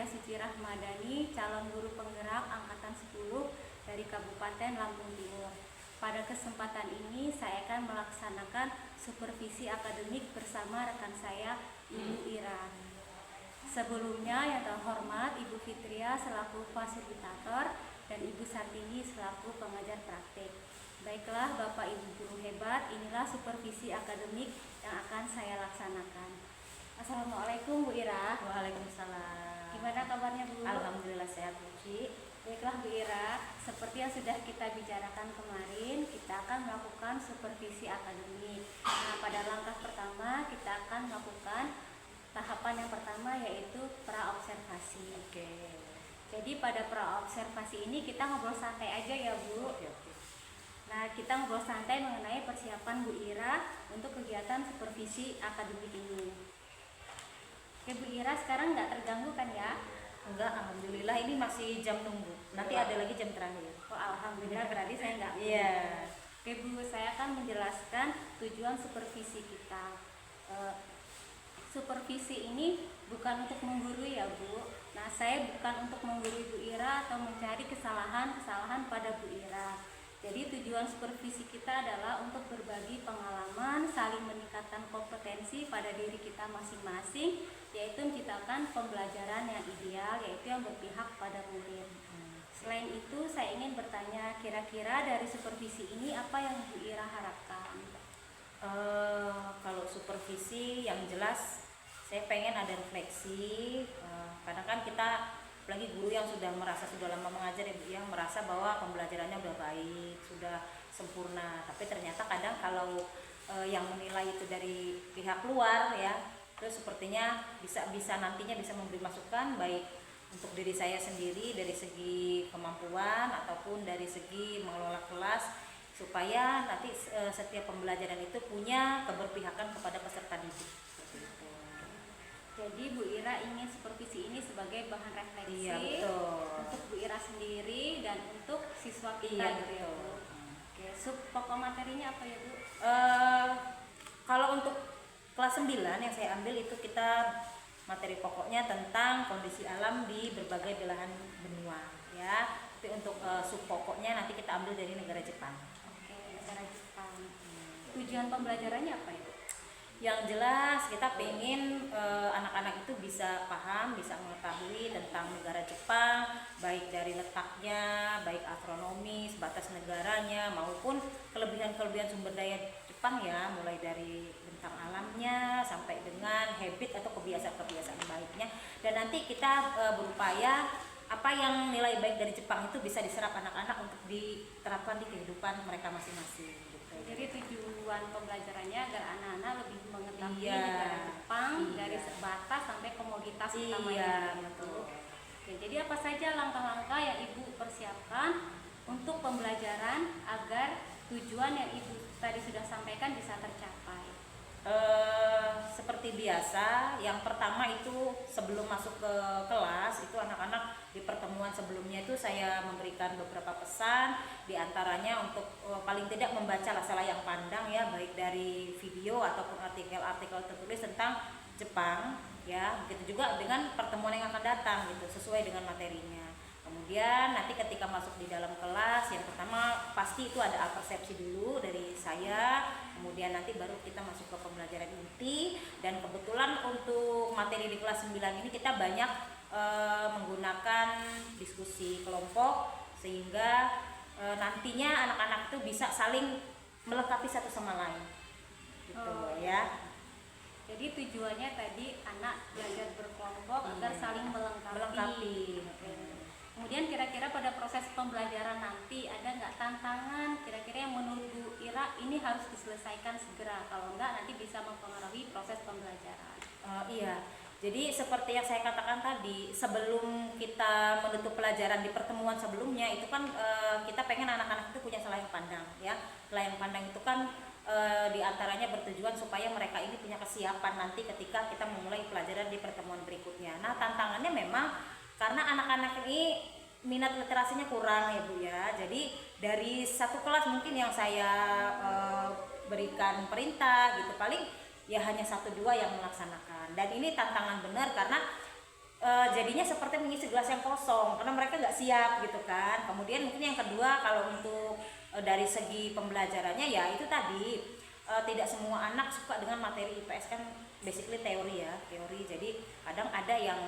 Suci Rahmadani, calon guru penggerak angkatan 10 dari Kabupaten Lampung Timur. Pada kesempatan ini saya akan melaksanakan supervisi akademik bersama rekan saya, Ibu Ira. Sebelumnya yang terhormat Ibu Fitria selaku fasilitator dan Ibu Sartini selaku pengajar praktik. Baiklah Bapak Ibu guru hebat, inilah supervisi akademik yang akan saya laksanakan. Assalamualaikum Bu Ira. Waalaikumsalam. Gimana kabarnya Bu? Alhamdulillah sehat Bu Ci. Baiklah Bu Ira, seperti yang sudah kita bicarakan kemarin, kita akan melakukan supervisi akademik. Nah, pada langkah pertama kita akan melakukan tahapan yang pertama yaitu praobservasi. Oke. Jadi pada praobservasi ini kita ngobrol santai aja ya Bu. Oke. Nah, kita ngobrol santai mengenai persiapan Bu Ira untuk kegiatan supervisi akademik ini. Oke Bu Ira, sekarang nggak terganggu kan ya? Enggak, alhamdulillah ini masih jam nunggu. Nanti ada lagi jam terakhir. Oh, alhamdulillah berarti saya nggak. Iya. Oke Bu, saya akan menjelaskan tujuan supervisi kita. Supervisi ini bukan untuk menggurui ya Bu. Nah, saya bukan untuk menggurui Bu Ira atau mencari kesalahan-kesalahan pada Bu Ira. Jadi tujuan supervisi kita adalah untuk berbagi pengalaman, saling meningkatkan kompetensi pada diri kita masing-masing, yaitu menciptakan pembelajaran yang ideal, yaitu yang berpihak pada murid. Selain itu, saya ingin bertanya, kira-kira dari supervisi ini apa yang Bu Ira harapkan? Kalau supervisi yang jelas, saya pengen ada refleksi. Kadang kan kita apalagi guru yang sudah lama mengajar ya Bu, yang merasa bahwa pembelajarannya udah baik, sudah sempurna, tapi ternyata kadang kalau yang menilai itu dari pihak luar ya, terus sepertinya bisa nantinya bisa memberi masukan baik untuk diri saya sendiri dari segi kemampuan ataupun dari segi mengelola kelas, supaya nanti setiap pembelajaran itu punya keberpihakan kepada peserta didik. Jadi Bu Ira ingin supervisi ini sebagai bahan refleksi, iya, betul, untuk Bu Ira sendiri dan untuk siswa kita, iya, gitu ya Bu. Oke, pokok materinya apa ya Bu? Kalau untuk kelas 9 yang saya ambil itu kita materi pokoknya tentang kondisi alam di berbagai belahan benua ya. Tapi untuk sub pokoknya nanti kita ambil dari negara Jepang. Oke, negara Jepang. Tujuan pembelajarannya apa ya Bu? Yang jelas kita pengen anak-anak itu bisa paham, bisa mengetahui tentang negara Jepang, baik dari letaknya, baik astronomis, batas negaranya, maupun kelebihan-kelebihan sumber daya Jepang ya, mulai dari bentang alamnya sampai dengan habit atau kebiasaan-kebiasaan baiknya. Dan nanti kita berupaya apa yang nilai baik dari Jepang itu bisa diserap anak-anak untuk diterapkan di kehidupan mereka masing-masing gitu. Jadi tujuan pembelajarannya agar anak-anak lebih mengetahui iya, negara Jepang, iya, dari sebatas sampai komoditas iya, utamanya gitu. Oke, jadi apa saja langkah-langkah yang Ibu persiapkan untuk pembelajaran agar tujuan yang Ibu tadi sudah sampaikan bisa tercapai? Seperti biasa, yang pertama itu sebelum masuk ke kelas itu anak-anak di pertemuan sebelumnya itu saya memberikan beberapa pesan, diantaranya untuk paling tidak membaca layang pandang ya, baik dari video ataupun artikel-artikel tertulis tentang Jepang ya, begitu juga dengan pertemuan yang akan datang gitu, sesuai dengan materinya. Kemudian nanti ketika masuk di dalam kelas, yang pertama pasti itu ada persepsi dulu dari saya, kemudian nanti baru kita masuk ke pembelajaran inti. Dan kebetulan untuk materi di kelas 9 ini kita banyak menggunakan diskusi kelompok, sehingga nantinya anak-anak itu bisa saling melengkapi satu sama lain gitu ya. Jadi tujuannya tadi anak belajar berkelompok agar saling melengkapi. Kemudian kira-kira pada proses pembelajaran nanti ada nggak tantangan kira-kira yang menurut Bu Ira ini harus diselesaikan segera, kalau enggak nanti bisa mempengaruhi proses pembelajaran? Iya, jadi seperti yang saya katakan tadi, sebelum kita menutup pelajaran di pertemuan sebelumnya itu kan kita pengen anak-anak itu punya layang pandang ya. Layang pandang itu kan diantaranya bertujuan supaya mereka ini punya kesiapan nanti ketika kita memulai pelajaran di pertemuan berikutnya. Nah, tantangannya memang karena anak-anak ini minat literasinya kurang ya Bu ya. Jadi dari satu kelas mungkin yang saya berikan perintah gitu, paling ya hanya 1-2 yang melaksanakan. Dan ini tantangan benar karena jadinya seperti mengisi gelas yang kosong karena mereka nggak siap gitu kan. Kemudian mungkin yang kedua, kalau untuk dari segi pembelajarannya ya itu tadi, tidak semua anak suka dengan materi IPS kan basically teori ya, teori. Jadi kadang ada yang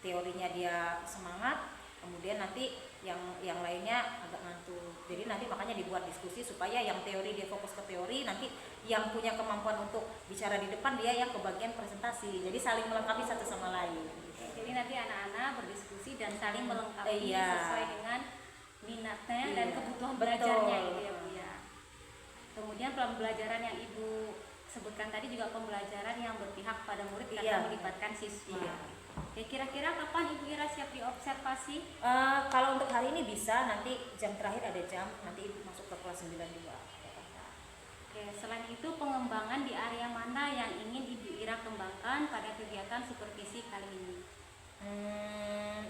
teorinya dia semangat, kemudian nanti yang lainnya agak ngantuk. Jadi nanti makanya dibuat diskusi supaya yang teori dia fokus ke teori, nanti yang punya kemampuan untuk bicara di depan dia yang ke bagian presentasi. Jadi saling melengkapi satu sama lain. Jadi nanti anak-anak berdiskusi dan saling melengkapi Iya. sesuai dengan minatnya dan Iya. kebutuhan Betul. belajarnya gitu ya Bu ya. Kemudian pembelajaran yang Ibu sebutkan tadi juga pembelajaran yang berpihak pada murid Iya. karena melibatkan siswa. Iya. Oke, kira-kira kapan Ibu Ira siap diobservasi? Kalau untuk hari ini bisa, nanti jam terakhir ada jam, nanti ibu masuk ke kelas 92. Oke, selain itu pengembangan di area mana yang ingin Ibu Ira kembangkan pada kegiatan supervisi kali ini?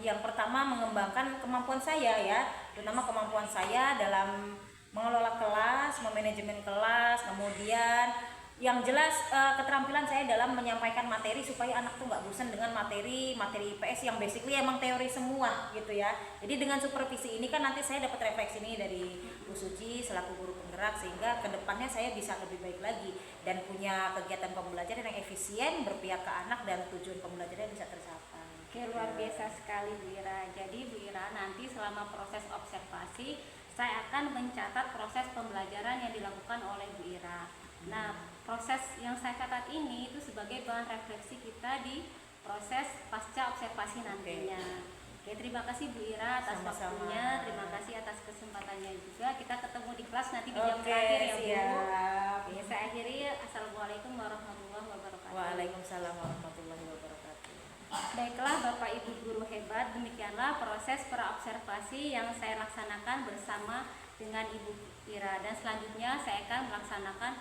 Yang pertama mengembangkan kemampuan saya ya, terutama kemampuan saya dalam mengelola kelas, memanajemen kelas, kemudian yang jelas keterampilan saya dalam menyampaikan materi supaya anak tuh nggak bosan dengan materi IPS yang basically emang teori semua gitu ya. Jadi dengan supervisi ini kan nanti saya dapat refleksi ini dari Bu Suci selaku guru penggerak, sehingga kedepannya saya bisa lebih baik lagi dan punya kegiatan pembelajaran yang efisien, berpihak ke anak, dan tujuan pembelajaran bisa tercapai. Oke, luar biasa sekali Bu Ira. Jadi Bu Ira, nanti selama proses observasi saya akan mencatat proses pembelajaran yang dilakukan oleh Bu Ira. Nah, proses yang saya catat ini itu sebagai bahan refleksi kita di proses pasca observasi nantinya. Oke, terima kasih Bu Ira atas Sama-sama. waktunya, terima kasih atas kesempatannya juga. Kita ketemu di kelas nanti di jam terakhir ya Bu. Siap. Oke, saya akhiri. Assalamualaikum warahmatullahi wabarakatuh. Waalaikumsalam warahmatullahi wabarakatuh. Baiklah Bapak Ibu guru hebat, demikianlah proses praobservasi yang saya laksanakan bersama dengan Ibu Ira, dan selanjutnya saya akan melaksanakan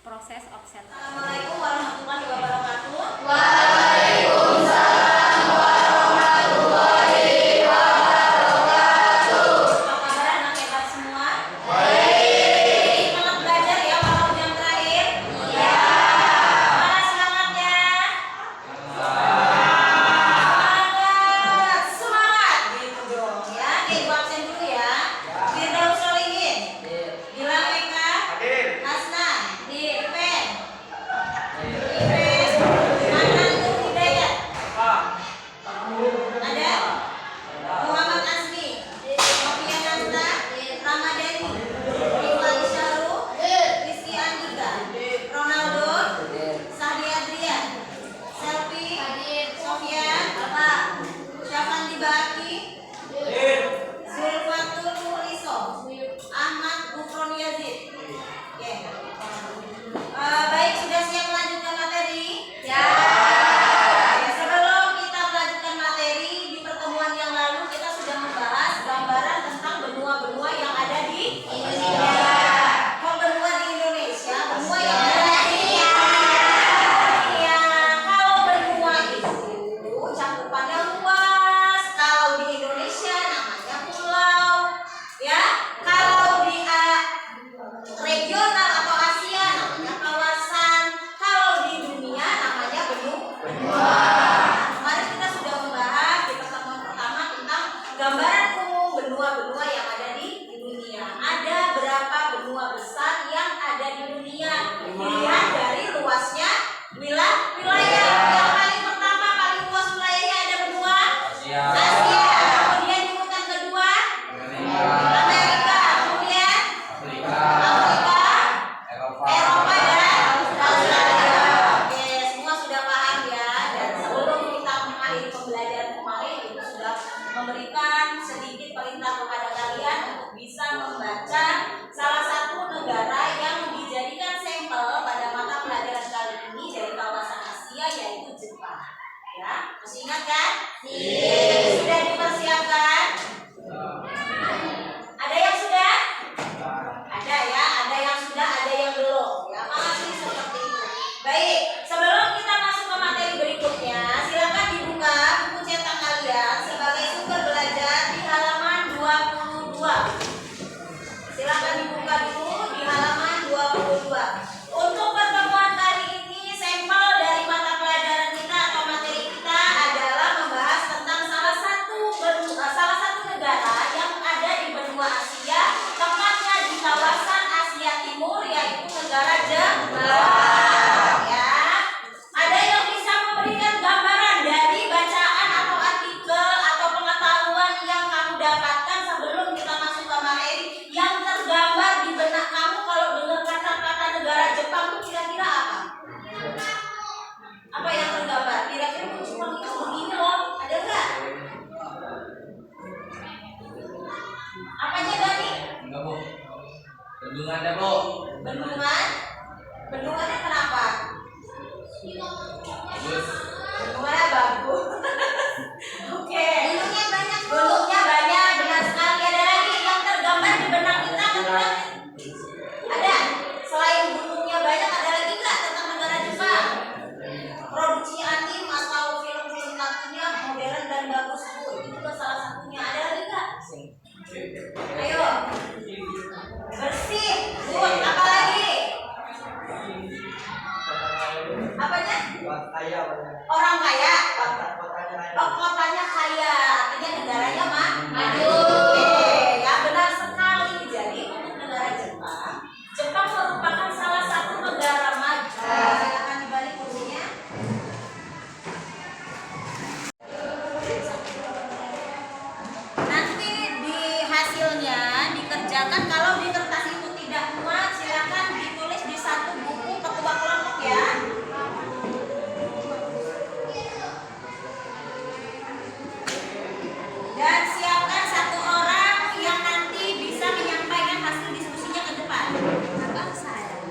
proses observasi. Assalamualaikum warahmatullahi wabarakatuh. Apa kabar anak hebat semua? Semangat belajar ya walau jam terakhir. Mana semangatnya? Semangat gitu dong ya. Ibu absen dulu ya. Firdaus Solihin, Gilang Eka, Hasna, Ipen, Manan Nur Hidayat, ada Muhammad Asmi, Sofia Nasta, Ramadhani, Rifai Syaru, Rizky Andika, Ronaldo, Sahdi Adrian, Selvi, Sofia, Syafan Dibaki, Zulfatul Muliso, Ahmad Gufron Yazid. Oke. Baik, sudah siap melanjutkan materi? Ya. Sebelum kita melanjutkan materi, di pertemuan yang lalu kita sudah membahas gambaran tentang benua-benua yang ada di Indonesia. Kok benua di Indonesia? Benua yang ada di Indonesia. Ya, kalau benua itu cakupannya luas. Kalau di Indonesia namanya pulau. Ya, kalau di regional atau Asia namanya kawasan. Kalau di dunia namanya benua. Kemarin kita sudah membahas di pertemuan pertama tentang gambaran umum benua-benua yang ada di dunia. Ada berapa benua besar yang ada di dunia? Dilihat dari luasnya wilayah. Yang paling pertama, paling luas wilayahnya ada benua Asia. Kemudian di urutan kedua Amerika. Kemudian Afrika, Eropa, dan Australia. Oke, semua sudah paham ya. Dan sebelum kita mengakhiri pembelajaran kemarin, Ibu sudah memberikan sedikit perintah kepada kalian untuk bisa membaca salah satu negara yang dijadikan sampel pada mata pelajaran kali ini dari kawasan Asia, yaitu Jepang. Ya, masih ingat kan? Sudah dipersiapkan? Ada yang sudah? Ada ya, ada yang sudah, ada yang belum. Ya, pasti seperti itu. Baik, sebelum kita masuk ke materi berikutnya, silakan dibuka buku cetak kalian sebagai sumber belajar di halaman 22. Silakan dibuka dulu di halaman 22. Untuk pertemuan kali ini, sampel dari mata pelajaran kita atau materi kita adalah membahas negara Jepang ya. Ada yang bisa memberikan gambaran dari bacaan atau artikel atau pengetahuan yang kamu dapatkan sebelum kita masuk ke materi yang tergambar di benak kamu kalau dengar kata-kata negara Jepang itu kira-kira apa? Apa yang tergambar? Kira-kira Jepang itu begini loh, ada nggak? Apanya tadi? Enggak, Bu. Bendungan ada, Bu. Bendungan? Bendungannya kenapa? Bagus. Bendungannya bagus. Oke. Gunungnya banyak, benar sekali. Ada lagi yang tergambar di benak kita tentang ada. Selain gunungnya banyak, ada lagi nggak tentang negara Jepang? Produksi anim atau film-film kartunnya modern dan bagus, Bu. Itu juga salah satunya. Ada lagi nggak? Ayo. Bersih. Good. Apa lagi? Apanya? Orang kaya. Oh, kotanya kaya. Artinya negaranya maju. Oke, ya benar sekali. Jadi untuk negara Jepang, Jepang merupakan salah satu negara maju. Silakan dibalik kursinya. Nanti di hasilnya dikerjakan, kalau di kertas itu tidak muat silakan ditulis di satu buku ketua kelompok ya. Dan siapkan satu orang yang nanti bisa menyampaikan hasil diskusinya ke depan. Abang saya.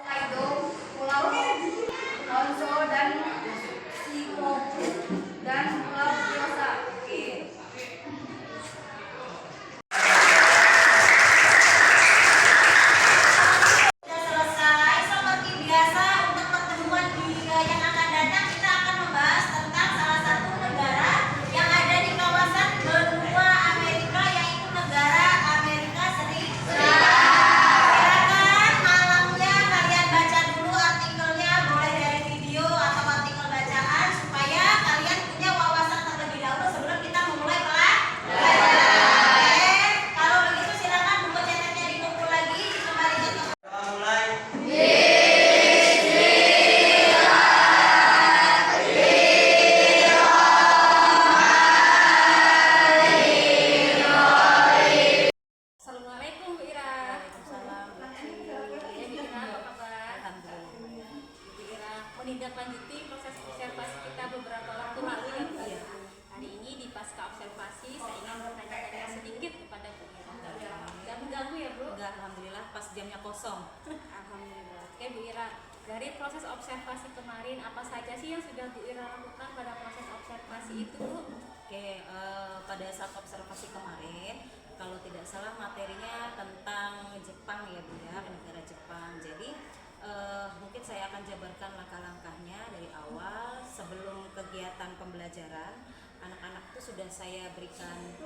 Hokkaido, Pulau Honshu dan Shikoku dan Pulau Shikoku. Oke. Sudah selesai. Seperti biasa untuk pertemuan yang akan datang kita akan membahas tentang salah satu negara yang ada di kawasan benua Amerika, yaitu negara Amerika Serikat. Silakan malamnya kalian baca dulu artikelnya, boleh dari video atau artikel bacaan supaya kalian punya wawasan terlebih dahulu sebelum kita memulai pelajaran. Oke, kalau begitu silakan buku cetaknya dikumpul lagi, dikembalikan ke Assalamualaikum Bu Ira. Ya Bu Ira, apa kabar? Alhamdulillah. Bu Ira, menindaklanjuti proses observasi kita beberapa waktu lalu ya Bu Ira. Hari ini di pasca observasi saya ingin bertanya-tanya sedikit kepada Bu Ira. Gak mengganggu ya Bu? Enggak, alhamdulillah pas jamnya kosong. Alhamdulillah. Oke Bu Ira, dari proses observasi kemarin apa saja sih yang sudah Bu Ira lakukan pada proses observasi itu Bu? Oke, pada saat observasi kemarin, kalau tidak salah materinya tentang Jepang ya Bu ya, negara Jepang. Jadi mungkin saya akan jabarkan langkah-langkahnya dari awal. Sebelum kegiatan pembelajaran, anak-anak itu sudah saya berikan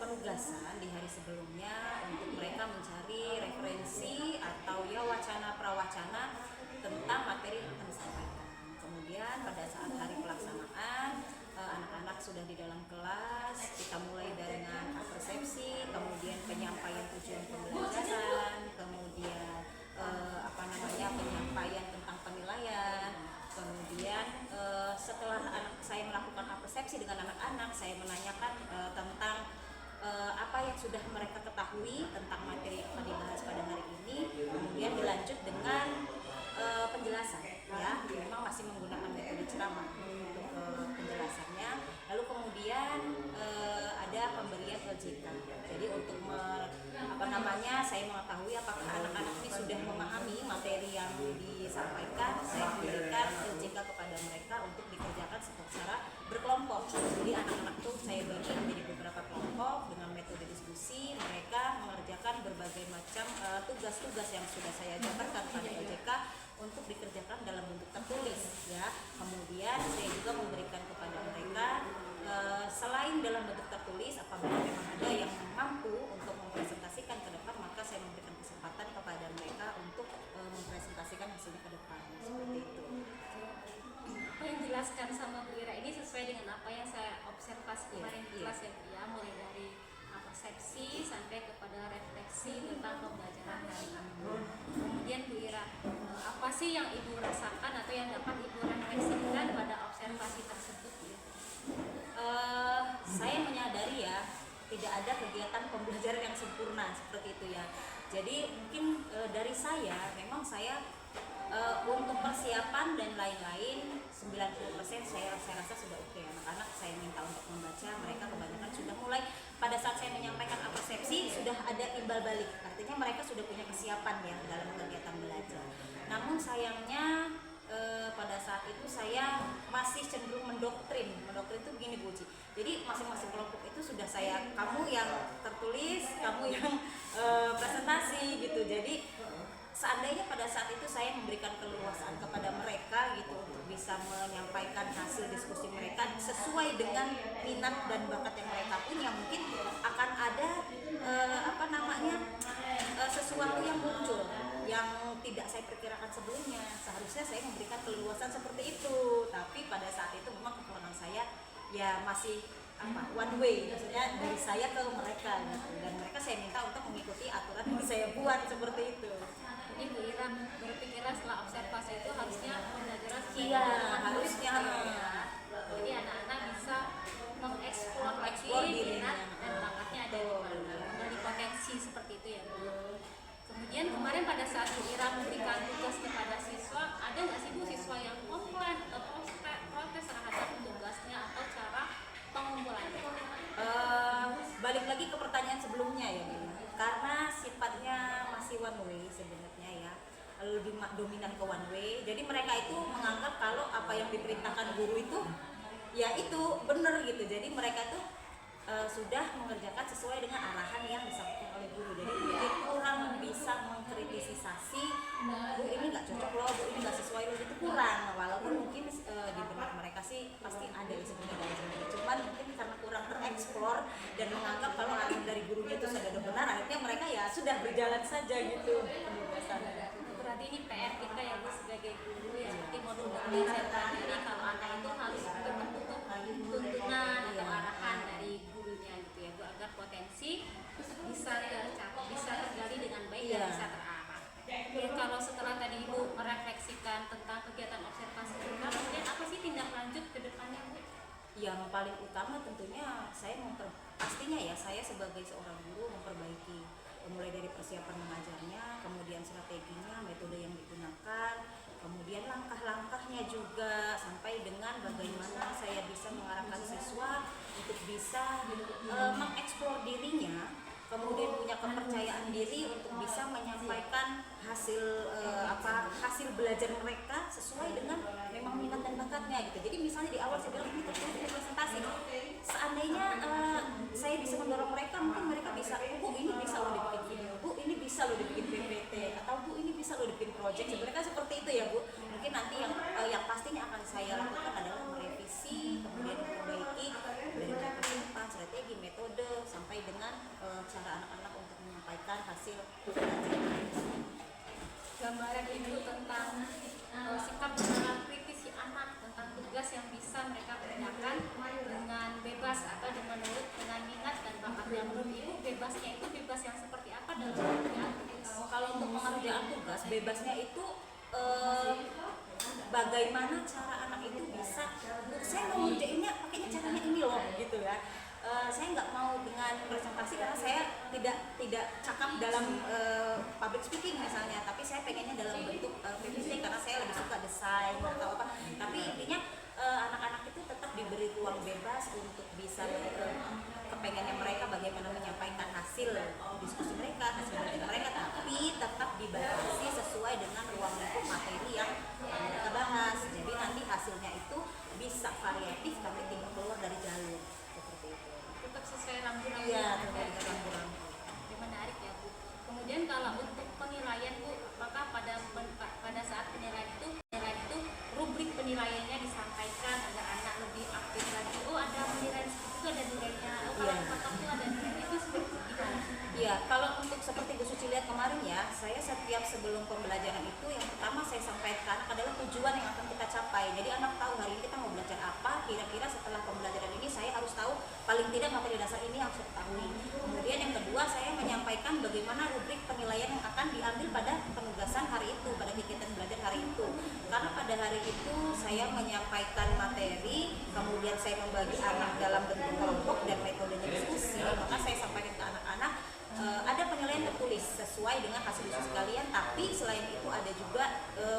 penugasan di hari sebelumnya untuk mereka mencari referensi atau ya wacana prawacana tentang materi yang akan disampaikan. Kemudian pada saat hari pelaksanaan, anak-anak sudah di dalam kelas, kita mulai dengan persepsi, kemudian penyampaian tujuan pembelajaran, kemudian penyampaian tentang penilaian, kemudian setelah saya melakukan persepsi dengan anak-anak, saya menanyakan tentang apa yang sudah mereka ketahui tentang materi yang akan dibahas pada hari ini, kemudian dilanjut dengan penjelasan ya, memang masih menggunakan metode ceramah untuk penjelasannya. Lalu kemudian ada pemberian LJK. Jadi untuk saya mengetahui apakah anak-anak ini sudah memahami materi yang disampaikan, saya memberikan LJK kepada mereka untuk dikerjakan secara berkelompok. Jadi anak-anak itu saya bagi menjadi beberapa kelompok dengan metode diskusi. Mereka mengerjakan berbagai macam tugas-tugas yang sudah saya jabarkan pada LJK untuk dikerjakan dalam bentuk tertulis. tertulis ya. Kemudian saya juga memberikan kepada mereka selain dalam bentuk tertulis, apabila memang ada yang mampu untuk mempresentasikan ke depan, maka saya memberikan kesempatan kepada mereka untuk mempresentasikan hasilnya ke depan seperti itu. Apa yang dijelaskan sama Bu Ira ini sesuai dengan apa yang saya observasi kemarin di kelas ya Bu ya, mulai dari persepsi sampai kepada refleksi tentang pembelajaran hari ini. Kemudian Bu Ira, apa sih yang Ibu rasakan atau yang dapat Ibu refleksikan pada observasi tersebut ya? Saya menyadari ya, tidak ada kegiatan pembelajaran yang sempurna seperti itu ya. Jadi mungkin dari saya, memang saya untuk persiapan dan lain-lain 90% saya rasa sudah oke. Anak-anak saya minta untuk membaca, mereka kebanyakan sudah mulai pada saat saya menyampaikan persepsi sudah ada imbal balik. Artinya mereka sudah punya kesiapan ya dalam kegiatan belajar. Namun sayangnya pada saat itu saya masih cenderung mendoktrin. Mendoktrin itu begini Bu Uci. Jadi masing-masing kelompok itu sudah saya, kamu yang tertulis, kamu yang presentasi gitu. Jadi seandainya pada saat itu saya memberikan keleluasaan kepada mereka gitu untuk bisa menyampaikan hasil diskusi mereka sesuai dengan minat dan bakat yang mereka punya, mungkin akan ada sesuatu yang muncul yang tidak saya perkirakan sebelumnya. Seharusnya saya memberikan keleluasaan seperti itu, tapi pada saat itu memang kekurangan saya ya masih one way, maksudnya dari saya ke mereka gitu. Dan mereka saya minta untuk mengikuti aturan yang saya buat seperti itu. Jadi Bu Ira berpikiran setelah observasi itu harusnya pembelajaran Iya, harusnya. Jadi anak-anak bisa mengeksplor lagi dirinya. minat dan bakatnya ada di mana, dari potensi seperti itu ya Bu. Kemudian kemarin pada saat Bu Ira memberikan tugas kepada siswa, ada nggak sih Bu siswa yang komplain atau protes terhadap tugasnya atau cara pengumpulannya? Balik lagi ke pertanyaan sebelumnya ya Bu. Karena sifatnya masih one way sebenarnya ya, lebih dominan ke one way. Jadi mereka itu menganggap kalau apa yang diperintahkan guru itu ya itu benar gitu. Jadi mereka tuh sudah mengerjakan sesuai dengan arahan yang disampaikan oleh guru. Jadi mungkin kurang bisa mengkritisisasi, Bu ini nggak cocok loh, Bu ini nggak sesuai loh, itu kurang. Walaupun mungkin di benak mereka sih pasti ada sebenarnya dalamnya. Cuman mungkin karena kurang tereksplor dan menganggap kalau arahan dari gurunya itu sudah benar, akhirnya mereka ya sudah berjalan saja gitu penugasannya. Berarti ini PR kita yang sebagai guru ya, seperti modul dari saya tadi, kalau anak itu harus berbentuk tuntunan atau arahan dari gurunya gitu ya Bu, agar potensi bisa tercapai, bisa tergali dengan baik dan bisa terarah. Ya, kalau setelah tadi Ibu merefleksikan tentang kegiatan observasi kita, kemudian apa sih tindak lanjut ke depannya Bu? Yang paling utama tentunya saya pastinya ya saya sebagai seorang guru memperbaiki mulai dari persiapan mengajarnya, kemudian strateginya, metode yang digunakan, kemudian langkah-langkahnya juga, sampai dengan bagaimana saya bisa mengarahkan siswa untuk bisa mengeksplor dirinya, kemudian punya kepercayaan diri untuk bisa menyampaikan hasil hasil belajar mereka sesuai dengan memang minat dan bakatnya gitu. Jadi misalnya di awal saya bilang ini tertulis ini presentasi, seandainya saya bisa mendorong mereka, mungkin mereka bisa, Bu ini bisa loh dibikin video, Bu ini bisa loh dibikin PPT, atau Bu ini bisa loh dibikin project. Sebenarnya seperti itu ya Bu. Mungkin nanti yang pastinya akan saya lakukan adalah merevisi, kemudian memperbaiki dari persiapan, strategi, metode, sampai dengan cara anak-anak untuk menyampaikan hasil pembelajaran. Gambaran Ibu tentang sikap dalam kritis si anak, tentang tugas yang bisa mereka kerjakan dengan bebas atau menurut dengan minat dan bakatnya. Menurut Ibu bebasnya itu bebas yang seperti apa dalam pengerjaan tugas? Kalau untuk pengerjaan tugas, bebasnya itu bagaimana cara anak itu bisa, saya mau ngerjainnya pakainya caranya ini loh gitu ya. Saya nggak mau dengan presentasi karena saya tidak cakap dalam public speaking misalnya, tapi saya pengennya dalam bentuk PPT karena saya lebih suka desain atau apa. Tapi intinya anak-anak itu tetap diberi ruang bebas untuk bisa kepengennya mereka bagaimana menyampaikan hasil diskusi mereka, hasil belajar mereka, tapi tetap dibatasi sesuai dengan ruang lingkup materi yang kita bahas. Jadi nanti hasilnya itu bisa variatif tapi tidak keluar dari jalur seperti itu. Tetap sesuai rambu-rambu. Iya, terkait dengan rambu-rambu. Menarik ya Bu. Kemudian kalau untuk penilaian Bu, apakah pada saat penilaian itu sebelum pembelajaran itu yang pertama saya sampaikan adalah tujuan yang akan kita capai. Jadi anak tahu hari ini kita mau belajar apa, kira-kira setelah pembelajaran ini saya harus tahu paling tidak materi dasar ini harus saya ketahui. Kemudian yang kedua saya menyampaikan bagaimana rubrik penilaian yang akan diambil pada penugasan hari itu, pada kegiatan belajar hari itu. Karena pada hari itu saya menyampaikan materi, kemudian saya membagi anak dalam bentuk kelompok dan metodenya diskusi, maka saya sampaikan ke anak-anak ada penilaian tertulis sesuai dengan hasil diskusi kalian, tapi selain itu ada juga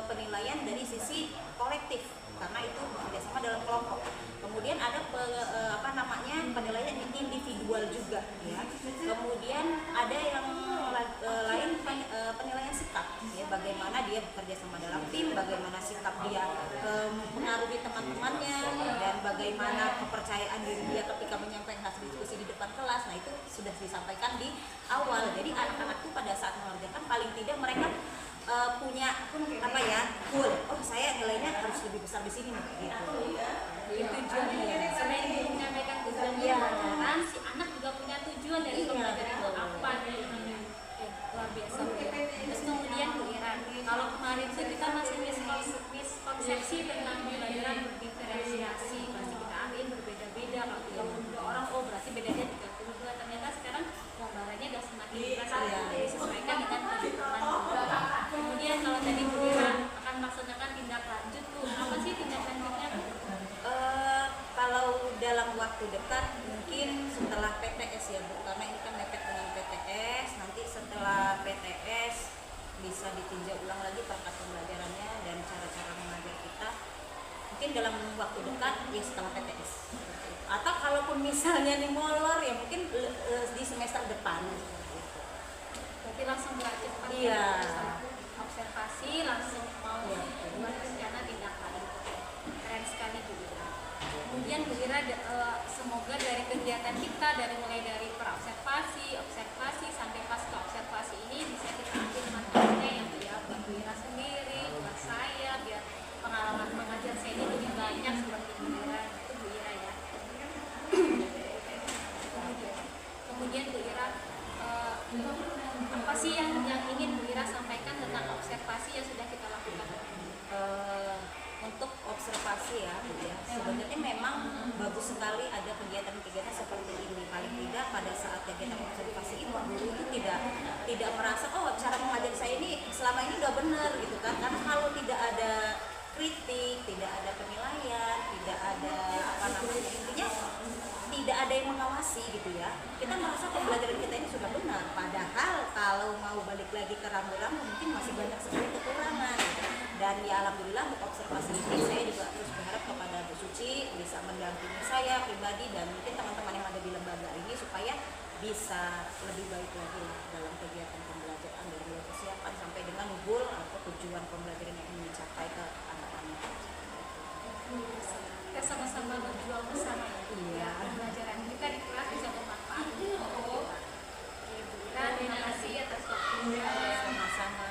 penilaian dari sisi kolektif karena itu bekerjasama dalam kelompok. Kemudian ada penilaian individual juga ya. Kemudian ada yang lain penilaian sikap ya, bagaimana dia bekerja sama dalam tim, bagaimana sikap dia mengaruhi teman-temannya, dan bagaimana kepercayaan diri dia ketika menyampaikan hasil diskusi di depan kelas. Nah itu sudah disampaikan di awal. Jadi anak-anak tuh pada saat mengerjakan paling tidak mereka punya goal. Oh saya nilainya harus lebih besar di sini nih, gitu. Tujuannya selain guru menyampaikan tujuannya pelajaran, si anak juga punya tujuan dari pembelajaran itu apa luar biasa. Terus kemudian Bu Ira, kalau kemarin tuh kita masih miskonsepsi tentang pembelajaran berdiferensiasi, pasti kita ambil berbeda-beda. Kalau 32 orang, oh berarti bedanya 32. Ternyata sekarang gambarannya udah semakin disesuaikan dengan kebutuhan. Kemudian kalau tadi Bu Ira akan melaksanakan tindak lanjut, Bu, apa sih tindak lanjutnya, Bu? Kalau dalam waktu dekat mungkin setelah PTS ya Bu, karena ini kan mepet dengan PTS. Nanti setelah PTS bisa ditinjau ulang lagi perangkat pembelajarannya dan cara-cara mengajar kita. Mungkin dalam waktu dekat ya setelah PTS. Atau kalaupun misalnya nih molor ya mungkin di semester depan. Berarti langsung belajar Iya. Observasi langsung mau buat rencana tindak lanjut. Keren sekali Bu Ira. Kemudian Bu Ira, semoga dari kegiatan kita mulai dari praobservasi, observasi sampai pasca observasi ini bisa kita ambil manfaatnya yang buat Bu Ira sendiri, buat saya, biar pengalaman mengajar saya ini lebih banyak seperti Bu Ira. Itu Bu Ira ya. Kemudian Bu Ira, apa sih yang ingin Bu Ira sampaikan tentang observasi yang sudah kita lakukan? Untuk observasi ya, sebenarnya memang bagus sekali ada kegiatan-kegiatan seperti ini. Paling tidak pada saat kegiatan observasi itu guru itu tidak merasa oh cara mengajar saya ini selama ini udah benar gitu kan. Karena kalau tidak ada kritik, tidak ada penilaian, tidak ada intinya tidak ada yang mengawasi gitu ya. Kita merasa pembelajaran kita ini sudah benar. Padahal kalau mau balik lagi ke rambu-rambu mungkin masih banyak sekali kekurangan. Dan ya alhamdulillah untuk observasi ini saya juga terus berharap kepada Bu Suci bisa mendampingi saya pribadi dan mungkin teman-teman yang ada di lembaga ini supaya bisa lebih baik lagi lah dalam kegiatan pembelajaran dari mulai persiapan sampai dengan goal atau tujuan pembelajaran yang ingin dicapai ke anak-anak. Kita sama-sama berjuang bersama ya. Iya. Pembelajaran kita di kelas bisa bermanfaat. Oke, Bu Ira, terima kasih atas waktunya. Sama-sama.